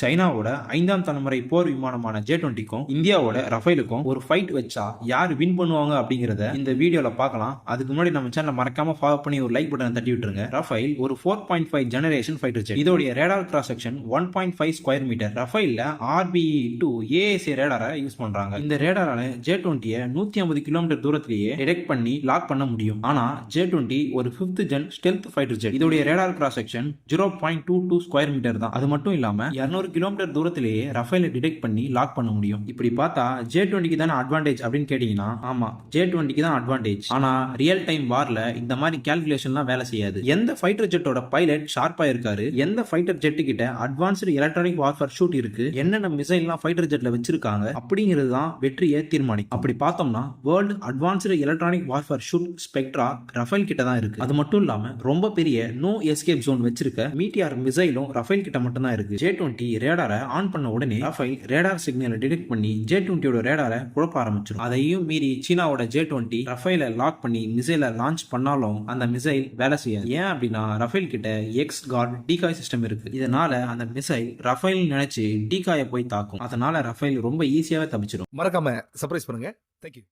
சைனாவோட 5ஆம் தலைமுறை போர் விமானமான J-20க்கும் இந்தியாவோட ரஃபேலுக்கும் ஒரு ஃபைட் வச்சா யார் வின் பண்ணுவாங்க அப்படிங்கறத இந்த வீடியோல பார்க்கலாம். அதுக்கு முன்னாடி நம்ம சேனலை மறக்காம ஃபாலோ பண்ணி ஒரு லைக் பட்டனை தட்டி விட்டுருங்க. ரஃபேல் ஒரு 4.5 ஜெனரேஷன் ஃபைட்டர் ஜெட். இதோட radar cross section 1.5 square metre. ரஃபேல்ல RBE-2 AESA ரேடாரை யூஸ் பண்றாங்க. இந்த ரேடாரால J-20 150 கிலோமீட்டர் தூரத்திலேயே டிடெக்ட் பண்ணி லாக் பண்ண முடியும். ஆனா J-20 ஒரு 5th gen stealth fighter jet. இதோட radar cross section 0.22 square metre தான். அது மட்டும் இல்லாம 200 கிலோமீட்டர் தூரத்திலேயே ரஃபேலை டிடெக்ட் பண்ணி லாக் பண்ண முடியும். இப்படி பார்த்தா J-20க்கு தானே அட்வான்டேஜ் அப்படின்னு கேட்டீங்கன்னா, ஆமா J-20க்கு தான் அட்வான்டேஜ். ஆனா ரியல் டைம் வார்ல இந்த மாதிரி கால்குலேஷன்லாம் வேலை செய்யாது. எந்த ஃபைட்டர் ஜெட்டோட பைலட் ஷார்ப்பா இருக்காரு, எந்த ஃபைட்டர் ஜெட்டு கிட்ட அட்வான்ஸ்டு எலக்ட்ரானிக் வார்ஃபேர் ஷூட் இருக்கு, என்னென்ன மிசைல்லாம் ஃபைட்டர் ஜெட்ல வச்சிருக்காங்க அப்படிங்கிறது தான் வெற்றியை தீர்மானிக்கும். அப்படி பார்த்தோம்னா world advanced electronic warfare suite spectra Rafale கிட்ட தான் இருக்கு. அது மட்டும் இல்லாம ரொம்ப பெரிய நோ எஸ்கேப் ஜோன் வச்சிருக்க மீட்டியார் மிசைலும் ரஃபேல் கிட்ட மட்டும் தான் இருக்கு. J-20 ரேடாரை ஆன் பண்ண உடனே ரஃபேல் ரேடார் சிக்னலை டிடெக்ட் பண்ணி J-20யோட ரேடாரை குழப்ப ஆரம்பிச்சிடும். அதையும் மீறி சீனாவோட J-20 ரஃபேலை லாக் பண்ணி மிசைலை லான்ச் பண்ணாலும் அந்த மிசைல் வேலை செய்யாது. ஏன் அப்படின்னா ரஃபேல் கிட்ட எக்ஸ் கார்ட் டீகாய் சிஸ்டம் இருக்கு. இதனால அந்த மிசைல் ரஃபேல் நினைச்சு டீகாயை போய் தாக்கும். அதனால ரஃபேல் ரொம்ப ஈஸியாவே தப்பிச்சிடும். மறக்காம சர்ப்ரைஸ் பண்ணுங்க. தேங்க்யூ.